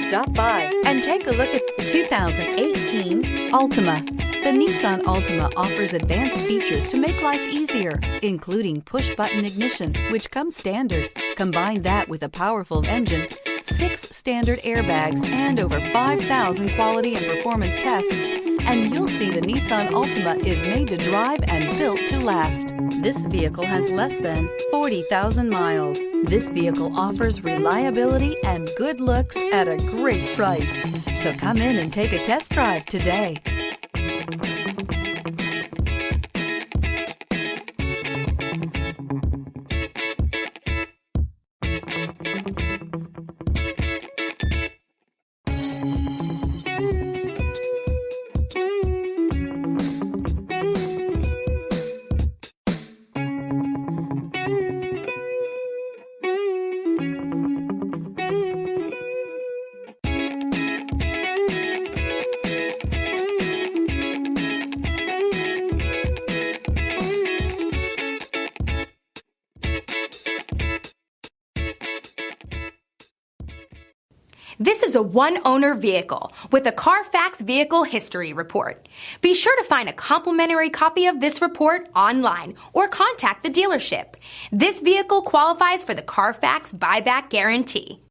Stop by and take a look at the 2018 Altima. The Nissan Altima offers advanced features to make life easier, including push-button ignition, which comes standard. Combine that with a powerful engine, 6 standard airbags, and over 5,000 quality and performance tests, and you'll see the Nissan Altima is made to drive and built to last. This vehicle has less than 40,000 miles. This vehicle offers reliability and good looks at a great price. So come in and take a test drive today. This is a one-owner vehicle with a Carfax Vehicle History Report. Be sure to find a complimentary copy of this report online or contact the dealership. This vehicle qualifies for the Carfax Buyback Guarantee.